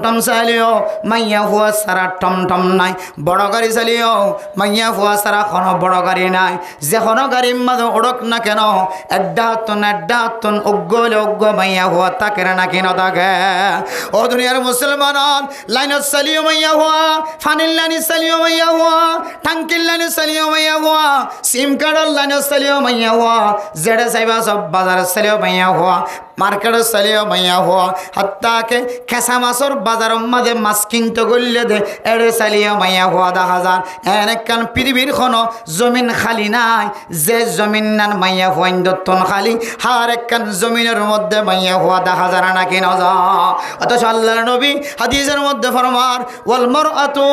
টমটম চালিও মাইয়া ফুয়া সারা টমটম নাই, বড় গাড়ি চালিও মাইয়া ফুয়া সারা কোনো বড় গাড়ি নাই। যে কোনো গাড়ির মাঝে উড়ক না কেন এড্ডাতন উগ্গলে উগ্গ মাইয়া ফুয়া তাকে না কিনো থাকে। ও দুনিয়ার মুসলমান লাইনত চালিও মাইয়া ফুয়া, ফানির লাইনে চালিও মাইয়া ফুয়া, টাঙ্কির লাইনে চালিও মাইয়া ফুয়া, সিম কার্ডের লাইনে চালিও মাইয়া ফুয়া, যেটা চাইবা সব বাজারে চালিও মাইয়া ফুয়া, মার্কেটে চালিও মাইয়া ফুয়া, হাত্তাকে খেসা মাছর বাজারের মাঝে মাছ কিনতে গড়লে দে এড়ে চালিও মাইয়া ফুয়া। দেখা যান এনেকান পৃথিবীর কোনো জমিন খালি নাই যে জমিন নান মাইয়া ফুয়া ইন্দতন খালি, হার একখান জমিনের মধ্যে মাইয়া ফুয়া দেখা যায় না কি না যা। অথচ আল্লাহর নবী হাদিসের মধ্যে ফরমান ওয়াল মারআতু,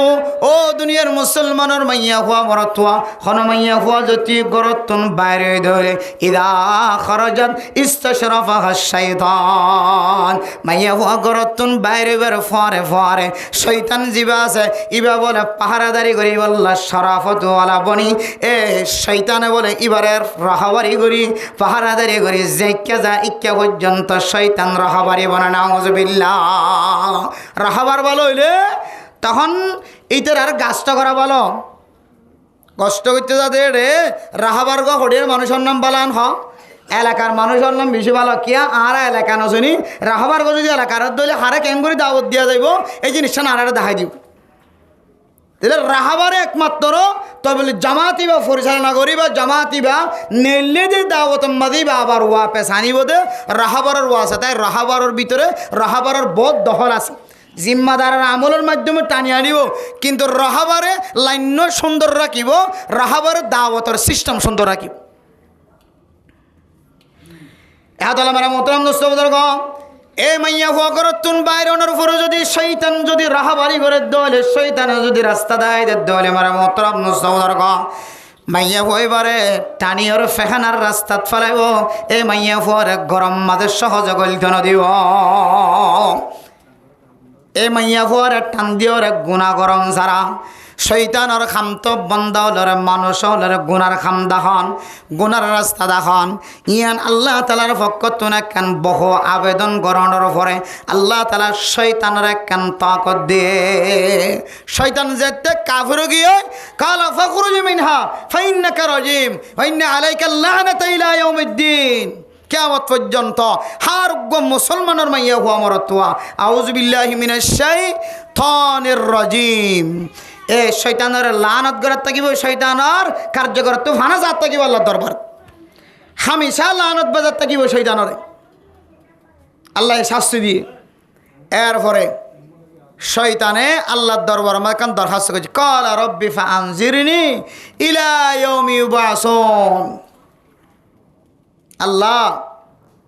ও দুনিয়ার মুসলমানের মাইয়া ফুয়া মরতুয়া হন মাইয়া ফুয়া যদি গরতন বাইরে ধরে ইদা খরাজাত ইস্তাশরাফাহা শাইতান, মাইয়া ফুয়া গরতন বাইরে বের ফরে ফরে শয়তান জিবা আছে ইবা বলে পাহারাদারি করি বললা শরাফত ওয়ালা বনি, এ শয়তানে বলে ইবারের রাহাবারি করি পাহারাদারি করি যেকে যা ইক্কা পর্যন্ত শয়তান রাহাবারি বনে নাউজুবিল্লাহ। রাহাবার ভালো হইলে তখন এইটার আর গাছটা করা ভালো, কষ্ট করতে যাতে রে রাহাবার গো হরিয়ার মানুষের নাম বালান হ, এলাকার মানুষের নাম বেশি ভালো কিয়া আর এলাকা নজনী রাহাবার গো যদি এলাকার দলে হারে কেম করে দাওয়াত দিয়া যাইব এই জিনিসটা আর দেখাই দিব। তাহলে রাহাবারে একমাত্র তবে জামাতি বা পরিচালনা করি বা জামাতি বা নেলে যে দাওয়াত মাদি বা আবার ওয়া পেশানিব দে রাহাবারের ওয়া আছে, তাই রাহাবারের ভিতরে রাহাবারের বোধ দখল আছে, জিম্মাদারের আমলের মাধ্যমে টানি আনিব, কিন্তু রাহাবারে লাইন সুন্দর রাখিব, রাহাবারের দাওয়াতের সিস্টেম সুন্দর রাখিব। এতলা মারা মোহতারাম দোস্ত বুজুর্গ, এ মাইয়া ফুয়া করতুন বাইরনের উপরে যদি শয়তান যদি রাহাবারি করে দলে শয়তানে যদি রাস্তা দেয় দলে মারা মোহতারাম দোস্ত বুজুর্গ, মাইয়া ফুয়াইবারে টানিয়র ফেখানার রাস্তাত ফেলাইব, এ মাইয়া ফুয়ার গরম মাঝে সহজ গলিত নদীব, এ মাইয়া ফুয়ার টান দিওর গুণা গরম সারা শৈতানর খাম তো বন্ধ হলরে মানুষ হলরে গুনার খাম দাখন গুনার রাস্তা দাখন ইয়ান আল্লাহ তালার পক্ষতুন একখান বহু আবেদন গ্রহণের পরে আল্লাহ তালা শৈতানের একখান তাকত দিয়ে শৈতান যেতে কাফির গিয়ে কালা ফখরুজ মিনহা ফাইন্নাকা রাজিম ওয়া ইন্না আলাইকা লানাতা ইলা ইয়াউমিদ্দিন, কিয়ামত পর্যন্ত হার মুসলমানের মাইয়া হুয়া মরতুয়া আউযু বিল্লাহি মিনাশ শাইতানির রাজিম। এ শয়তানের লানত গড়াত থাকিব, শয়তানের কার্যকর তো ফানা যাত থাকিব আল্লাহর দরবার, হামেশা লানত বাজার থাকিব শয়তানরে আল্লাহ শাস্তি দিয়ে। এরপরে শয়তানে আল্লাহর দরবার আমার কান দরখাস্ত করছে ক্বালা রব্বি ফাআনজিরনি ইলা ইয়াউমি ইউবাসুন, আল্লাহ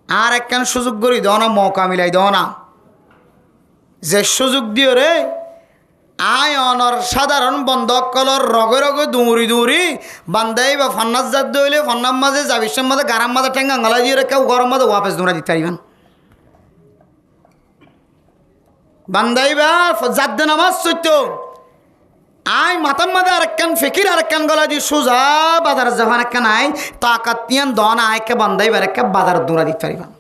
আর একখান সুযোগ করি দাও না, মৌকা মিলাই দাও না, যে সুযোগ দিও রে আয় অনর সাধারণ বন্ধকলর রগে রগে দৌড়ি দৌড়ি বান্ধাই বা ফান্নাস জাত দইলে ফান্নার মাঝে জাবিসের মাঝে গারাম মাঝে ঠেঙ্গা গালা দিয়ে কেউ গরম মাঝে ওয়াপেস দৌড়া দিতে পারিবেন বান্ধাই বা জাত নামাজ চৈত্য আয় মাতার মাঝে আরেকখান ফিকির আরেকখান গলা দিয়ে সোজা বাজার যখন একখান আয় তাকাত তিয়ান দন আয়কে বান্ধাই বা একটা বাজার দৌড়া দিতে পারিবেন।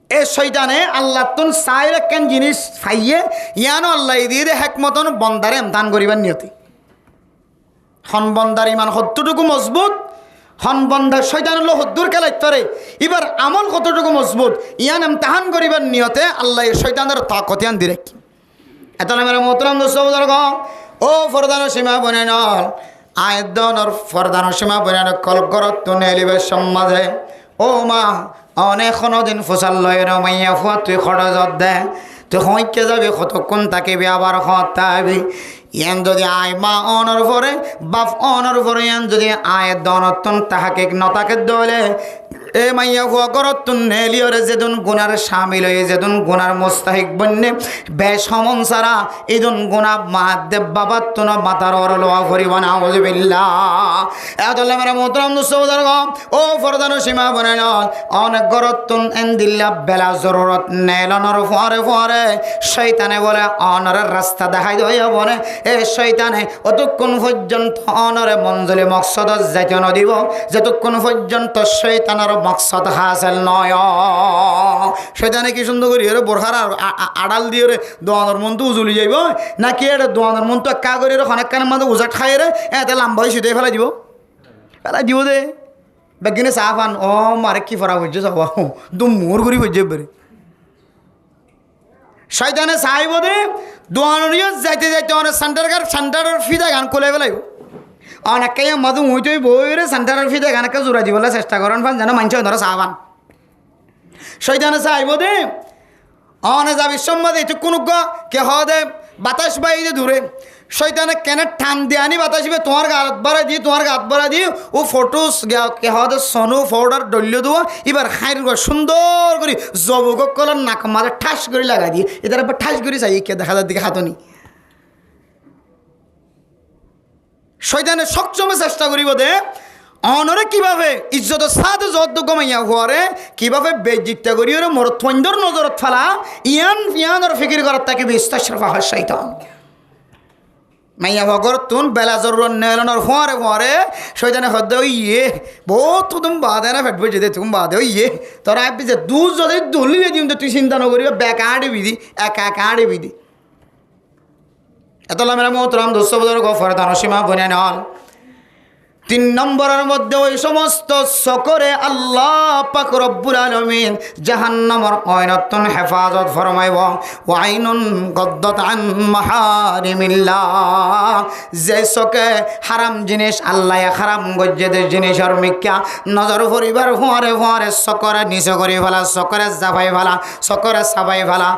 এ শয়তানে আল্লাহ তুন সাইর একখান জিনিস ফাইয়ে ইয়ানো আল্লাহ দিয়ে হেকমতন বন্দারে এমতান করিবার নিয়তি হন বন্দার ইমান কতটুকু মজবুত, হন বন্দার শয়তান হলো হদ্দুর খেলাইতে পারে, এবার আমল কতটুকু মজবুত ইয়ান এমতাহান করিবার নিয়তে আল্লাহ শয়তানের তাকত ইয়ান দিয়ে রাখি। এত মেরা মোহতারাম দোস্ত বুজুর্গ, ও ফরদানো সীমা বনে নল আয়দনর ফরদানো সীমা বনে কল করত তো নেলিবের সমাজে ও মা অনেক দিন ফসল লয় মাইয়া ফুয়া তুই খরচত দে তুই হইকে যাবি কতক্ষণ থাকিবি আবার হতাবি ইয়ান যদি আয় মা অনর পরে বাপ অনর পরে ইয়ান যদি আয় দনতন তাহাকে নতাকে দলে এ মাইয়া হুয়া করতুন নেলিয়রে যেদিন গুনার সামিল হয়ে যেদিন গুনার মোস্তাহিক বন্যে বেশ সমন সারা এদিন গুনা মাহাদেব বাবার তুন মাতার ওর লোয়া করিব না বুঝবিল্লা। এতলে মেরা মোহতারাম দোস্ত বুজুর্গ, ও ফরদানো সীমা বনে নল অনেক গরতুন এন দিল্লা বেলা জরুরত নেলনর ফরে ফরে শয়তানে বলে অনরের রাস্তা দেখাই দইয়া বনে এ শয়তানে অতক্ষণ পর্যন্ত অনরে মঞ্জলে মকসদ যাইতে নদিব যতক্ষণ পর্যন্ত শয়তানের মকসদ হাসিল নয়। শয়তানে কি সুন্দর করি রে বোরখার আড়াল দিয়ে রে দোয়ানোর মন তো উজুলি যাইব নাকি এটা দোয়ানোর মন তো একা করে রে অনেক কানের মধ্যে উজাট খাই রে এতে লাম্বা হয়ে শুধু ফেলাই দিব দে বেগিনে চাহ পান ও মারে কি ফরা বুঝছো চাব দুম মোর ঘুরি বুঝছে বেরে শয়তানে চাইব দে দোয়ানিও যাইতে যাইতে অনেক সেন্টারের ফিদা গান কোলে ফেলাইব অনেককে মধু মুইতই বই রে সেন্টারের ফিদা গানকে জোড়া দিবলে চেষ্টা করেন ফান যেন মানছে ধরো চাহ পান শয়তানে চাইব দে অনে যাবি সম্বাদে এটু কোনো কে দে বাতাস বাইরে দূরে শয়তানে কেন টান দিয়ে আনি বাতাসবে তোমার গাত বাড়া দিয়ে ও ফটোস কে দে সনু পাউডার ডল্য দেওয়া এবার খাইর সুন্দর করে জবক কলার নাক মারে ঠাস করে লাগা দিয়ে এটার এবার ঠাস করে চাই কে দেখা যার দিকে হাতনি শয়তানে সক্ষমে চেষ্টা করিব দে অনরে কিভাবে ইজ্জত সাথে যত কমাইয়া হওয়ারে কিভাবে বেজিকটা করি ওরে মোর থন্দর নজরত ফেলা ইয়ানোর ফিকির করার তাকে বিস্তাশরফা হয় শয়তান মাইয়া ভগর তুন বেলা জরুর নেলনের ফোয়ারে শয়তানে হদ্দে ওই বহুত তুমি বাদে না ফেটবে যেতে তুমি বাদে ওই তোরা আপনি যে দুধ যদি দুলিয়ে দিম তো তুই চিন্তা নকরি বেকা আড়িবি দি একা আড়িবি দি এত মেরা মোহতরাম দোস্ত বদর গফর দানসীমা বনে নল 3 নম্বরের মধ্যে ওই সমস্ত সকরে আল্লাহ পাক রব্বুল আলামিন জাহান্নামের আইনাতুন হেফাজত ফরমাইব ওয়াইনুন গদ্দাত আন মাহারিমিল্লাহ যে সকে হারাম জিনিস আল্লাহ হারাম গজ্জেদের জিনিসের মিক্কা নজর পরিবার ফোয়ারে সকরে নিচে করে ফেলা সকরে জাফাই ফেলা সকরে সাবাই ফেলা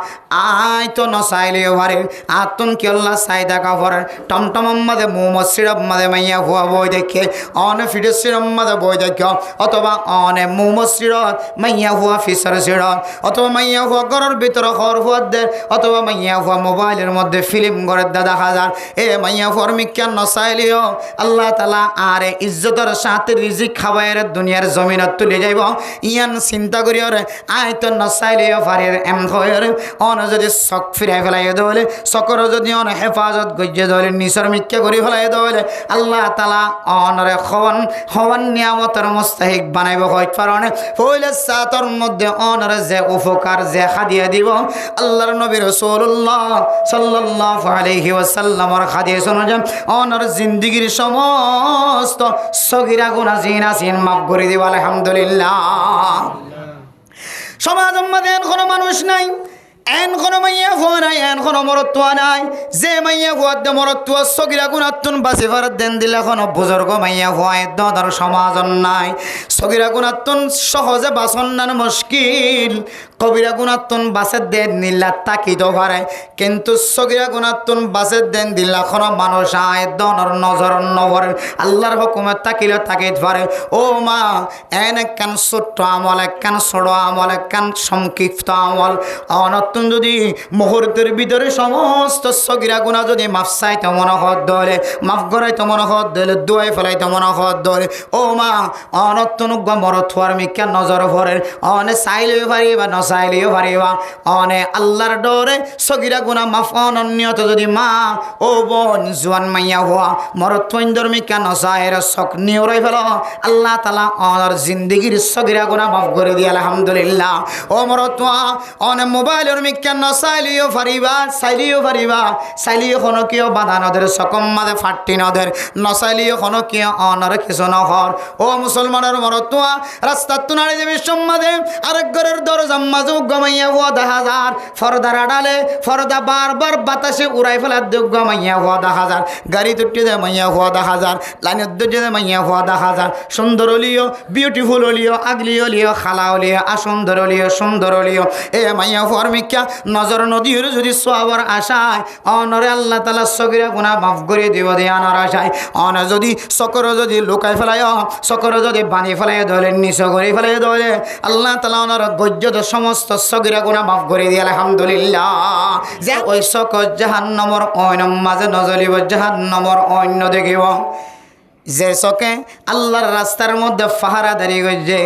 আই তো নসাইলেও পারে আতুন কি আল্লাহ চাই দেখা পরে টমটম মাদে মোমসির মাদে মাইয়া হুয়া বই দেখে অনে ফিডের মাদে বই দেখ অথবা অনে মোমসিরত মাইয়া হুয়া ফিসার সিরত অথবা মাইয়া হুয়া ঘরের ভিতরে খর হুয়াদের অথবা মাইয়া হুয়া মোবাইলের মধ্যে ফিল্ম ঘরের দেখা যান এ মাইয়া হুয়ার মিক্কা নসাইলেও আল্লাহ তালা আরে ইজ্জতের সাথে রিজিক খাবাইয়ের দুনিয়ার জমিনত তুলে যাইব ইয়ান চিন্তা করি রে আয় তো নসাইলেও ফারির এম খয়ের অন যদি চক ফিরাই ফেলাই দলে চকর যদি অন হেফাজত গজ্জে দলে নিচর মিক্কা করে ফেলাই দলে আল্লাহ তালা অনরে হওয়ান নিয়ামতের মুস্তাহিক বানাইব হইতে পারে হইলে সাতর মধ্যে অনরে যে উপকার যে খাদিয়া দিব আল্লাহর নবী রাসূলুল্লাহ সাল্লাল্লাহু আলাইহি ওয়াসাল্লামের হাদিস অনুযায়ী অনর জিন্দেগীর সমস্ত সগীরা গুনাহ জিনাসিন মাফ করে দিব আলহামদুলিল্লাহ। সমাজের মধ্যে কোনো মানুষ নাই এন কোনো মাইয়া ফুয়া নাই এন কোনো মরত্তুয়া নাই যে মাইয়া ফুয়ার দে মরত্তুয়া সগিরা গুণাত্তুন বাসি ফারাত দেন দিলে কোনো বুজুর্গ মাইয়া ফুয়া দর সমাজন নাই সগিরা গুণাত্তুন সহজে বাসন নান মুশকিল কবিরা গুণাত্তুন বাসের দেন নিল্লা তাকিত পারে কিন্তু সগিরা গুণাত্তুন বাসের দেন দিল্লা কোনো মানুষ আয় দনর নজর নবর আল্লাহর হুকুমে তাকিলে তাকিত পারে ও মা এন একখান ছোট্ট আমল একখান ছোট আমল একখান সংক্ষিপ্ত আমল অনত্তুন যদি মুহূর্তের ভিতরে সমস্ত সগিরা গুনাহ যদি মাফ চাইতে মনে হত দলে মাফ করাইতে মনে হত দলে দোয়াই ফেলাইতে মনে হত দলে ও মা অনত্তুন মরত হওয়ার মিক্কা নজর ভরে অনে চাইলেও পারিবা নচাইলেও পারিবা অনে আল্লাহর ডরে সগিরা গুনাহ মাফ অনন্যত যদি মা ও বোন জোয়ান মাইয়া হওয়া মরত থইন্দর মিক্কা নচাইর চক নিউরাই ফেল আল্লাহ তালা অনর জিন্দগির সগিরা গুনাহ মাফ করে দিয়ে আলহামদুলিল্লাহ। ও মরত অনে মোবাইলের মিক্কা নচাইলেও পারিবা চাইলেও কোনো কেউ বাধা নদের সকম মাদে ফাটি নদের নচাইলেও কোনো কেউ অনর কিছু নহর ও মুসলমানের মরতুয়া রাস্তার তুনারে যে বিশ্বমাদে আরেক ঘরের দরজাম মাঝে গমাইয়া হওয়া 10,000 ফরদার আড়ালে ফরদা বারবার বাতাসে উড়াই ফেলার দিক গমাইয়া হওয়া 10,000 গাড়ি তুটি দে মাইয়া হওয়া 10,000 লাইনের দরজা দে মাইয়া হওয়া 10,000 সুন্দর হলিও বিউটিফুল হলিও আগলি হলিও খালা হলিও আসুন্দর হলিও সুন্দর হলিও এ মাইয়া হওয়ার মিক্কা নজর নদীর যদি সোয়াবার আশায় অনরে আল্লাহ তালা সগিরা গুনাহ মাফ করে দিব দিয়ে আনার আশায় অন যদি সকর যদি লুকাই ফেলায় সকর যদি বাঁধি ফেলাই ধরে নিচ করে ফেলাই ধরে আল্লাহ তালা ওনার গজ্জত সমস্ত সগিরা গুনাহ মাফ করে দিয়ে আলহামদুলিল্লাহ। যে ওই সকর জাহান্নামের অইন মাঝে নজলিব জাহান্নামের অন্য দেখিব যে চকে আল্লাহর রাস্তার মধ্যে পাহারা দাঁড়িয়ে গেছে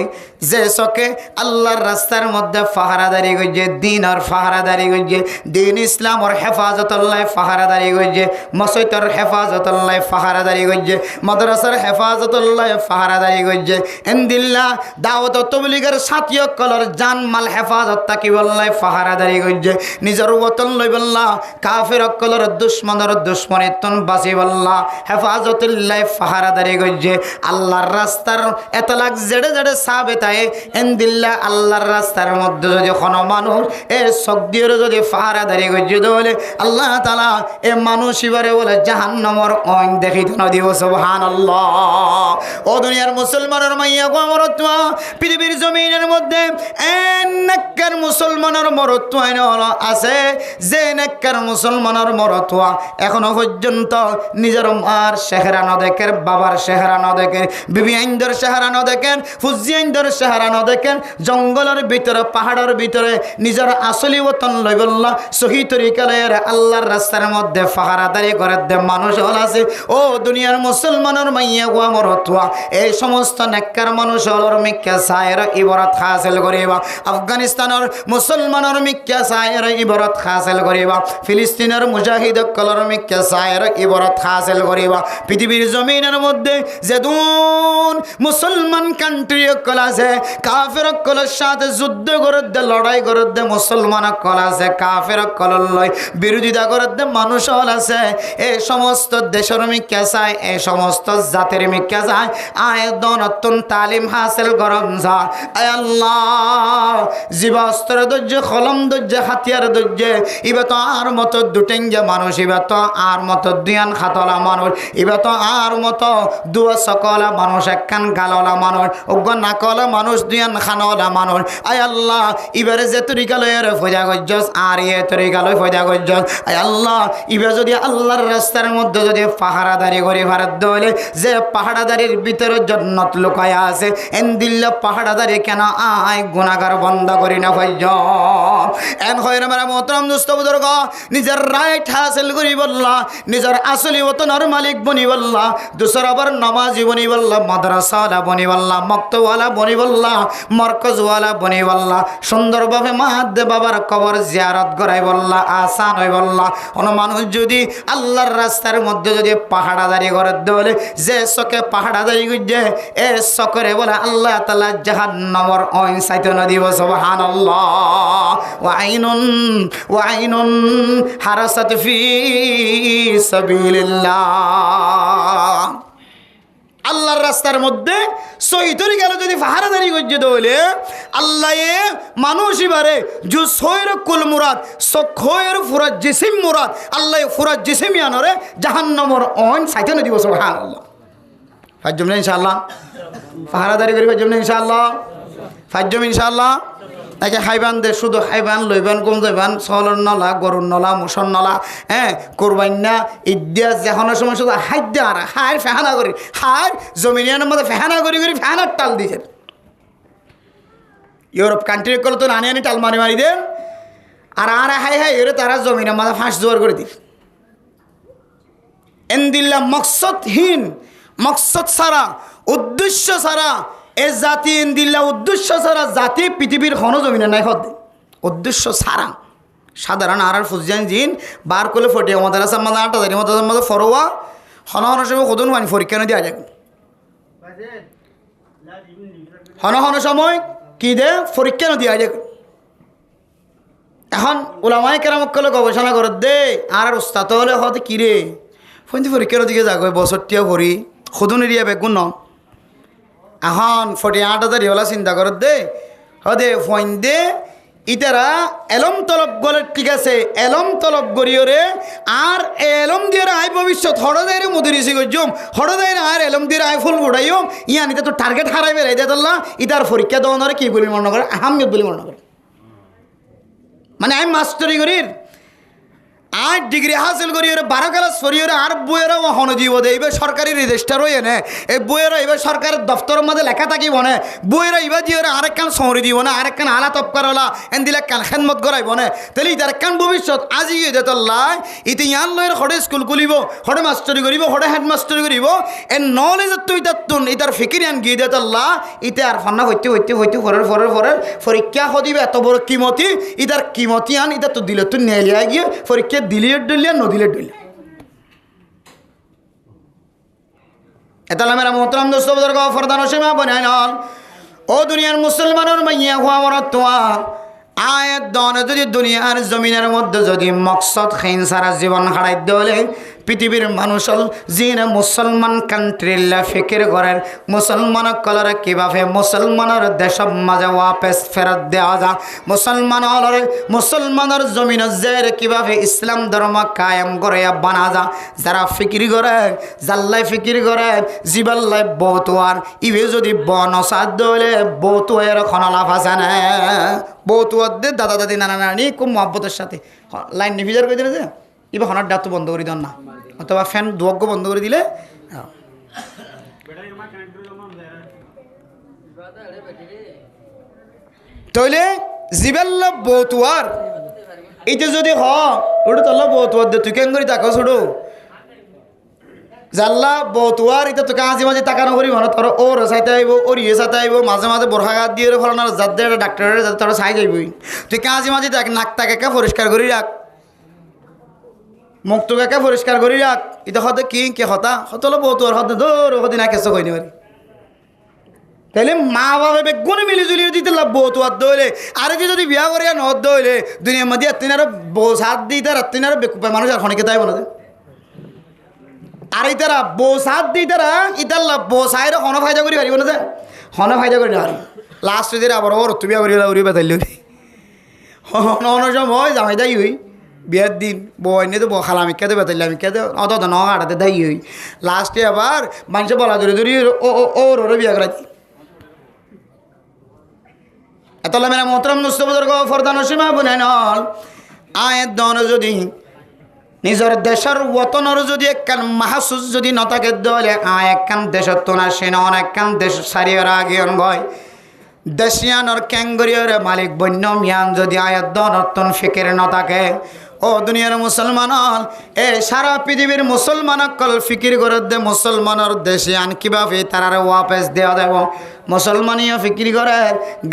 যে চকে আল্লাহর রাস্তার মধ্যে পাহারাদারি করছে, দিনের পাহারাদারি করছে, দিন ইসলামর হেফাজতুল্লাহ পাহারাদারি করছে, মসজিদের হেফাজতুল্লাহ পাহারাদারি করছে, মাদ্রাসার হেফাজতুল্লাহ পাহারাদারি করছে, এন্দিল্লা দাওয়াত তবলিগের সাথী কলর জান মাল হেফাজত তাকিবল্লাহ পাহারাদারি করছে, নিজের ওতন লইবল্লাহ কাফের কলর দুশ্মনের দুশ্মনিতন বাঁচিবল্লাহ হেফাজতুল্লাহ পাহারাদারি করছে। আল্লাহর রাস্তার এতলাক জেড়ে জেড়ে সাবে তাই এন্দিল্লা আল্লাহর রাস্তার মধ্যে যদি কোনো মানুষ এর শক্তির যদি পাহারাদারি করছে বলে আল্লাহ তাআলা এ মানুষ এবারে বলে জাহান্নামের অইন দেখিত না দিব। সুবহানাল্লাহ। ও দুনিয়ার মুসলমানের মাইয়া গো মরত্ব, পৃথিবীর জমিনের মধ্যে নেককার মুসলমানের মরত্ব হলো আছে, যে নেককার মুসলমানের মরত্ব এখনো পর্যন্ত নিজের মার চেহারা ন দেখেন, বাবার চেহারা ন দেখেন, বিবি আইনদের চেহারা ন দেখেন, ফুজি আইনদের চেহারা ন দেখেন, জঙ্গলের ভিতরে পাহাড়ের ভিতরে নিজের আসলি ওতন লই বললা সহি তরিকালের আল্লাহর রাস্তার মধ্যে পাহারাদারি করে দে মানুষ হল আছে। ও দুনিয়ার মুসলমানের মাইয়া গোয়া মরতুয়া এই সমস্ত নেককার মানুষ হলর মিক্কা সায়ের ইবারত হাসিল করিবা, আফগানিস্তানের মুসলমানের মিক্কা সায়ের ইবারত হাসিল করিবা, ফিলিস্তিনের মুজাহিদ কলর মিক্কা সায়ের ইবারত হাসিল করিবা। পৃথিবীর জমিনের মধ্যে যেদুন মুসলমান কান্ট্রি কল আছে, কাফের কলের সাথে যুদ্ধ করে দে, লড়াই করে দে মুসলমান কল আছে, কাফের কলর লয় বিরোধিতা করে দে মানুষ হল আছে। এই সমস্ত দেশের মিক্কা চায়, এই সমস্ত জাতির মিক্কা চায় আয় দনতুন তালিম হাসিল করম যা। আয় আল্লাহ জীবা অস্ত্র ধৈর্য, কলম ধৈর্য, হাতিয়ার ধৈর্য, ইবা তো আর মতো দুটেঙ্গা মানুষ, ইবা তো আর মতো দুয়ান খাতলা মানুষ, ইবা তো আর মতো দুয়া সকলা মানুষ, একখান গাললা মানুষ, অজ্ঞ নাকলা মানুষ, দুয়ান খানলা মানুষ। আয় আল্লাহ ইবারে যে তরিকা লয়ের ফজা গজ্জস আর এ তরিকা লয় ফজা গজ্জস। আয় আল্লাহ ইবা যদি আল্লাহর রাস্তার মধ্যে যদি পাহারাদারি করে ভারত দলে যে পাহারাদারির ভিতরে জন্নত লুকায়া আছে, এন্দিল্লা পাহারাদারি কেন আয় গুনাহগার বন্ধ করি না ভাই এন হয় না মেরা মোহতরম দোস্ত বুজুর্গ, নিজের রাইট হাসিল করি বললা, নিজের আসলি ওতনের মালিক বনি বললা, দুসর আবার নামাজি বনি বললা, মাদ্রাসাওয়ালা বনি বললা, মক্তওয়ালা বনি বললা, মরকজওয়ালা বনি বললা, সুন্দরভাবে মাহাদ্দে বাবার কবর জিয়ারত করাই বললা, আসান হয়ে বললা। কোনো মানুষ যদি আল্লাহর রাস্তার মধ্যে যদি পাহাড়াদারি করে দলে যে চকে পাহাড়াদারি করছে এ চকরে বলে আল্লাহ তাআলা জাহান্নামের অইন সাইতে না দিব। সুবহানাল্লাহ। ওয়া আইনুন হারাসাত ফি সাবিলিল্লাহ। আল্লাহর রাস্তার মধ্যে সহিতরি গেল যদি পাহারাদারি করছে দলে আল্লাহ মানুষ এবারে যে সৈর কুল মুরাদ সখয়ের ফুরাত জিসিম মুরাদ আল্লাহ ফুরাত জিসিম আনরে জাহান্নামের অইন সাইতে না দিব। সুবহানাল্লাহ। ফাজ্জম না ইনশাআল্লাহ, পাহারাদারি করি ফাজ্জম না ইনশাআল্লাহ, ফাজ্জম ইনশাআল্লাহ। একে হাইবান দে শুধু হাইবান লইবান কম যাইবান সলর নলা, গরুর নলা, মুসর নলা, হ্যাঁ করবাইন না ইদ্যা যেখানের সময় শুধু হাইত দে আর হায়ের ফেহানা করি, হায়ের জমিনিয়ানের মধ্যে ফেহানা করি করি ফেহানার টাল দিয়েছেন। ইউরোপ কান্ট্রি করলে তো আনি টাল মারি মারি দেন আর হাই হাই এরে তারা জমিনের মাথা ফাঁস জোয়ার করে দিল। এন্দিল্লা মকসদহীন, মকসদ ছাড়া, উদ্দেশ্য ছাড়া এ জাতি এন্দিল্লা উদ্দেশ্য ছাড়া জাতি পৃথিবীর হন জমিনে নাই হদ উদ্দেশ্য ছাড়া। সাধারণ আর ফুজান জিন বার করলে ফটিয়া মাদ্রাসার মাঝে 8,000 মাদ্রাসার মাঝে ফরোয়া হন হন সময় কদন পানি পরীক্ষা না দেওয়া যায়, হন হন সময় কি দে পরীক্ষা না দেওয়া যায়। এখন ওলামায়ে কেরামত কলে গবেষণা করে দে আর উস্তাদ হলে হতে কিরে ফোনটি পরীক্ষার দিকে যাগ বছরটিও ভরি সদন এরিয়া বেগুন ন এখন 48,000 হলা চিন্তা কর দে হদে ফোন দে ইতারা এলম তলব গলে ঠিক আছে, এলম তলব গড়িয়রে আর এলম দিয়ে আয় ভবিষ্যৎ হড়দাইরে মধুরিসি গজম হড়দাইরে আর এলম দিয়ে আয় ফুল উড়াইম ইয়ান এটা তো টার্গেট হারাই বেড়াই দে তোল্লা ইতার পরীক্ষা দেওয়ার কি বলি মনে করে আহমিয়ত বলি মনে করে। মানে আমি মাস্টারি করির 8 ডিগ্রি হাসিল করি 12 ক্লাস পড়ি আর বইয়েরা হন জীব এইবার সরকারি রেজিস্টার হয়ে নে এই বইয়েরা এবার সরকারের দপ্তরের মধ্যে লেখা থাকিব না বইয়েরা এবার দিয়ে আরেকখান শহরে দিব না আরেকখান আলা তপকারলা এন দিলে কান খেদমত করাইব না তাহলে ইতার কান ভবিষ্যৎ আজি যেত লাই ইতি ইয়ান লয়ের হরে স্কুল খুলিব হরে মাস্টারি করিব হরে হেডমাস্টারি করিব এ নলেজ তুই তার ইতার ফিকির আন গিয়ে দেত লা ইতে আর ফান্না হইতে হইতে হইতে ফরের পরীক্ষা হদিবে এত বড় কিমতি ইতার কিমতি আন ইতা তো দিলে তুই নেলিয়া গিয়ে পরীক্ষা দিলিয়ে ডলিয়া নদিলে ডলিয়া এতালা মেরা মোহতরম দোস্ত বুজুর্গ ফরদান সীমা বনাইন ও দুনিয়ার মুসলমানের মাইয়া হওয়া মরত তোয়া আয়াত দন যদি দুনিয়ার জমিনের মধ্যে যদি মকসদ খেন সারা জীবন হারাই দলে পৃথিবীর মানুষ যিনি মুসলমান কান্ট্রিল্লা ফিকির করেন মুসলমান কলরে কীভাবে মুসলমানের দেশের মাঝে ওয়াপেস ফেরত দেওয়া যা মুসলমানের জমিন জের কীভাবে ইসলাম ধর্ম কায়েম করে বানা যা যারা ফিকির করেন জাল্লাই ফিকির করেন জিবাল্লাই বৌতুয়ার ইভে যদি বনসাদ দলে বৌতুয়ের খনলাফ আছে না বৌতুয়াদের দাদা দাদি নানা নানি খুব মহব্বতের সাথে লাইন নিভিজার করে দিলে যে এবার হনার ডাক্ত বন্ধ করে দেন না অথবা ফ্যান দুয়াগ্য বন্ধ করে দিলে তাইলে জিবেল্লা বৌতুয়ার এইটা যদি ওটা তাল্লা বৌতুয়ার দে তুই কেন করি তাকে ছোটো জাল্লা বৌতুয়ার এটা তোকে আজি মাঝে তাকানো করি মানে তোর ওর চাইতে আইব ওর ইয়ে চাইতে আইব মাঝে মাঝে বরহা গাত দিয়ে ফলানোর যার দিয়ে ডাক্তারের যাতে তোরা চাই যাইবই তুই কাজি মাঝে দেখ নাক তাকে পরিষ্কার করি রাখ মুখ তোকে পরিষ্কার করি রাখ এটা হতে কি কে হতা হতলো বৌতুয়ার হতে ধর হতে না কেসো কইনি পারি তাহলে মা বাবা বেগুনে মিলিজুলি দিতে লাভ বৌতুয়ার দইলে আর কি যদি বিয়া করিয়া নদ দইলে দুনিয়ার মধ্যে তিন বউ সাত দিতে রাত্রিন আর বেকুপায় মানুষ আর খনিকে তাই বলে আর ইতারা বউ সাত দিই তারা ইতার লাভ বউ সাইরে হন ফায়দা করি পারিব না যে হন ফায়দা করি না পারি লাস্ট যদি আবার ওর তুমি আবার উড়ি বেতাইল হন সময় জামাই দায়ী হই বিয়ের দিন বউ এনে তো খালামিকাতে বেতাইলে আমিকাতে অত ন আটাতে দায়ী হই লাস্টে আবার মানুষে বলা ধরে ধরি ওর বিয়া করাই এতলা মেরা মোহতরম মুস্তফাদর ফরদান সীমা বুনাই নল আয়ের দন যদি নিজের দেশের ওতনের যদি একখান মাহাসুস যদি নতাকে দলে একখান দেশের তোনা সেন অনেকখান দেশ সারিয়ার আগে গয় দেশিয়ানোর ক্যাঙ্গরিয়র মালিক বন্য মিয়ান যদি আয়াত দনতন ফিকের নতাকে ও দুনিয়ার মুসলমান এ সারা পৃথিবীর মুসলমান কল ফিকির করে দে মুসলমানের দেশিয়ান কিভাবে তারারে ওয়াপেস দেওয়া দেব মুসলমানীয় ফিকির করে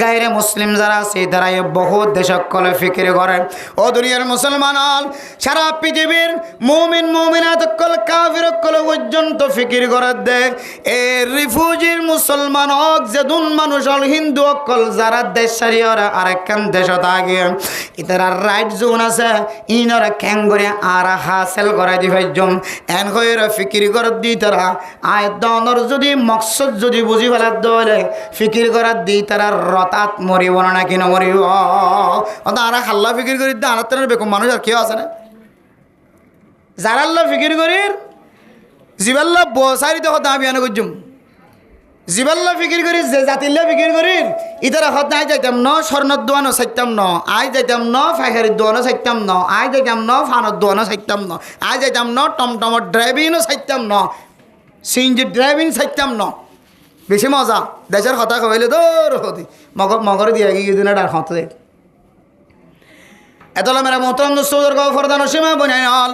গায়রে মুসলিম যারা আছে তারা বহু দেশক কলে ফিকির করে ও দুনিয়ার মুসলমান সারা পৃথিবীর মুমিন মুমিনাত কল কাফির কল পর্যন্ত ফিকির করে দে এ রিফিউজির মুসলমান হক যেদুন মানুষ হল হিন্দু কল যারা দেশ সারিয়রা আরেকখান দেশ থাকে ইতারা রাইট জোন আছে ইনরা ক্যাঙ্গরে আর হাসিল করে দিবে জম এন হয়ে ফিকির করে দি তারা আয় দনর যদি মকসদ যদি বুঝি ফেলা দলে ফিকির করার দি তারা রতাত মরিব না কিনা মরিব আর হাল্লা ফিকির করি দে আর বেকম মানুষ আর কেউ আছে না যারা আল্লাহ ফিকির করির জিবাল্লা বসারি তো হতে আমি আনে করছুম জিবাল্লা ফিকির করি যে জাতিল্লা ফিকির করির ইতারা হত আই যাইতাম ন স্বর্ণর দোয়ানো চাইতাম ন আই যাইতাম ন ফাইহারির দোয়ানো চাইতাম ন আই যাইতাম ন ফানোর দোয়ানো চাইতাম ন আই যাইতাম ন টমটমর ড্রাইভিংও চাইতাম ন সিএনজি ড্রাইভিং চাইতাম ন বেশি মজা দেশের কথা কইলে দৌড় হতি মগর দিয়ে গিয়ে দিনে ডার হতে এতলা মেরা মোহতরম দোস্তর ফরদান সীমা বনাই হল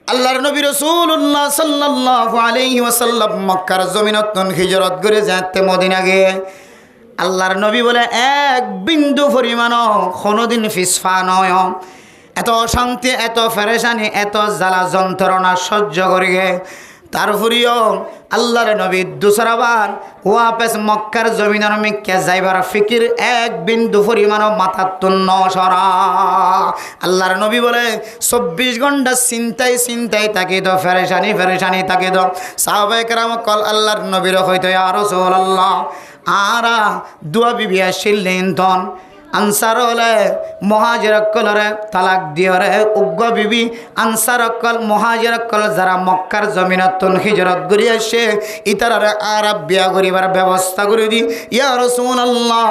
আল্লাহর নবী রাসূলুল্লাহ সাল্লাল্লাহু আলাইহি ওয়াসাল্লাম মক্কার জমিনতন হিজরত করে যাতে মদিনা গিয়ে আল্লাহর নবী বলে এক বিন্দু পরিমাণও কোনোদিন ফিসফা নয় এত অশান্তি এত পেরেশানি এত জ্বালা যন্ত্রণা সহ্য করে গে তারপরেও আল্লাহর নবী দুসরাবার ওয়াপেস মক্কার জমিনের মিক্কে যাইবার ফিকির এক বিন্দু পরিমাণও মাথার তুন্ন সরা আল্লাহর নবী বলে 24 ঘন্টা চিন্তাই তাকে তো ফেরেশানি তাকে তো সাহাবায়ে কেরাম কল আল্লাহর নবীর হইতো ইয়া রাসূলুল্লাহ আরা দুয়া বিবি আসিলেন তন আনসার হলে মহাজির অক্কলরে তালাক দিয়রে উগ্র বিবি আনসার অক্কল মহাজির অক্কল যারা মক্কার জমিনতুন হিজরত করি আসে ইতারারে আরব বিয়া করিবার ব্যবস্থা করে দি ইয়া রাসূলুল্লাহ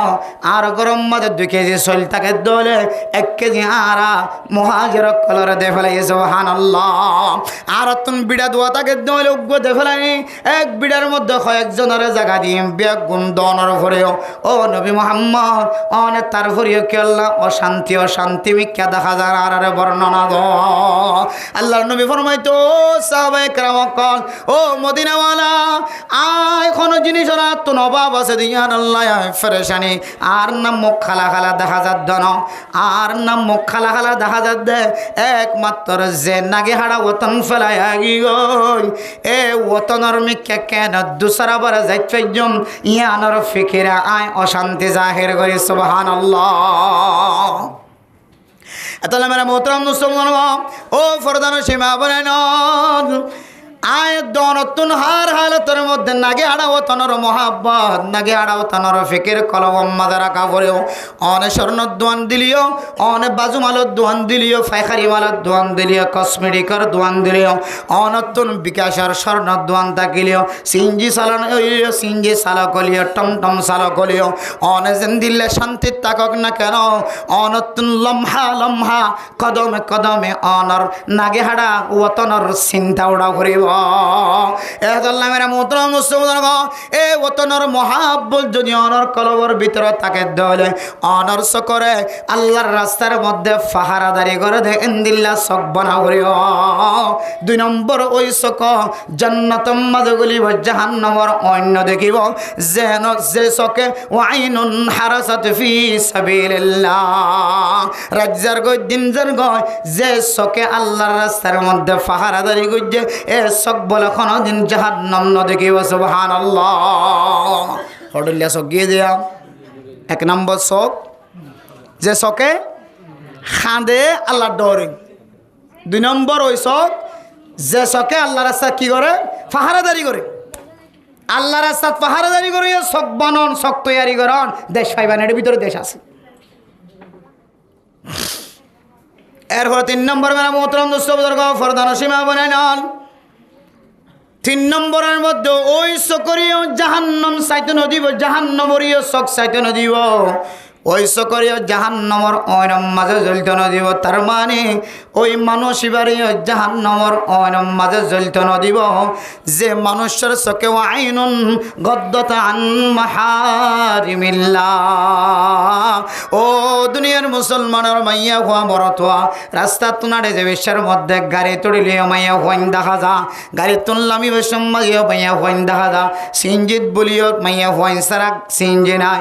আর গরম মাঝে 2 কেজি সল তাকে দলে 1 কেজি আরা মহাজির অক্কলরে দে ফেলাই সুবহানাল্লাহ আর তুন বিড়া দোয়া তাকে দলে উগ্র দে ফেলাই এক বিড়ার মধ্যে কয়েকজনের জায়গা দিয়ে বিয়া গুন্দনের ভরেও ও নবী মুহাম্মদ অনে তারপরেও কি আল্লাহ অশান্তি মিথ্যা দেখা যায় আর বর্ণনা দ আল্লাহর নবী ফরমাইতো সাহাবায়ে কেরাম কল ও মদিনাওয়ালা আয় কোন জিনিস ওরা তো নবাব আছে দিয়ান আল্লাহ ফেরেশানি আর নাম মুখ খালা খালা দেখা যাত দন আর নাম মুখ খালা খালা দেখা যাত দে একমাত্র যে নাগে হাড়া ওতন ফেলায় আগি গই এ ওতনের মিথ্যা কেন দুসরা বারে যাইত জম ইয়ানোর ফিকিরা আয় অশান্তি জাহির করি সুবহানাল্লাহ এতলে মেরা মোহতরম মুসলমান ও ফরদান সীমা বলেন আয় দনতুন হার হালতের মধ্যে নাগে আড়াও তনর মহাব্বত নাগে আড়াও তনর ফিকির কলম মাদারা কাপড়েও অনে স্বর্ণ দোয়ান দিলিও অনে বাজু মালত দোয়ান দিলিও ফাইখারি মালত দোয়ান দিলিও কসমেটিকর দোয়ান দিলিও অনতুন বিকাশের স্বর্ণ দোয়ান থাকিলিও সিঞ্জি চালন সিঞ্জি চালক হলিও টমটম চালক হলিও অনে যেন দিলে শান্তির তাকক না কেন অনতুন লম্হা লম্হা কদমে কদমে অনর নাগে হাড়া ওতনর চিন্তা উড়া করিব মেরা মোহতরম মুসলমান এ ওতনর মহাব্বত যদি অনর কলবর ভিতরে তাকে দলে অনর্স করে আল্লাহর রাস্তার মধ্যে ফাহারাদারি করে দে ইন্দিল্লা চক বনা করিও 2 নম্বর ওই চক জান্নাতম মাঝে গলিব জাহান্নামর অন্য দেখিব যেন যে চকে ওয়াইনুন হারাসাত ফি সাবিলিল্লাহ রাজ্জার গই দিনজার গয় যে চকে আল্লাহর রাস্তার মধ্যে ফাহারাদারি করছে এ চক বলে কোনদিন জাহান্নাম ন দেখিব সুবহানাল্লাহ হডলিয়া চক গিয়ে দিয়া 1 নম্বর চক যে চকে খাঁদে আল্লাহ ডরে 2 নম্বর ওই চক যে চকে আল্লাহ রাস্তা কি করে ফাহারাদারি করে আল্লাহ রাস্তা ফাহারাদারি করে চক বানন চক তৈয়ারি করন দেশ পাইবান এর ভিতরে দেশ আছে এরপর 3 নম্বর মেরা মোহতরম দোস্ত বুজুর্গ ফরদান সীমা বনে নন 3 নম্বরের মধ্যে ওই চকরিও জাহান্নাম চাইতে নদীব জাহান্নামরিও চক চাইতে নদীব ওই চকরিও জাহান্নামর অয়নম মাঝে জ্বলিত নদীব তার মানে ওই মানুষ বাড়িও জাহান্নামর অয়নম মাঝে জ্বলিত নদীব যে মানুষের চকে আইনুন গদ্দতা আন মাহারিমিল্লাহ ও দুনিয়ার মুসলমানের মাইয়া হওয়া বড়তোয়া রাস্তা তুনারে যে বিশ্বের মধ্যে গাড়ি তুলিলেও মাইয়া হইন দেখা যা গাড়ি তুললামি বেশম মাইয়া হইন দেখা যা সিঞ্জিত বলিও মাইয়া হইন সারা সিঞ্জি নাই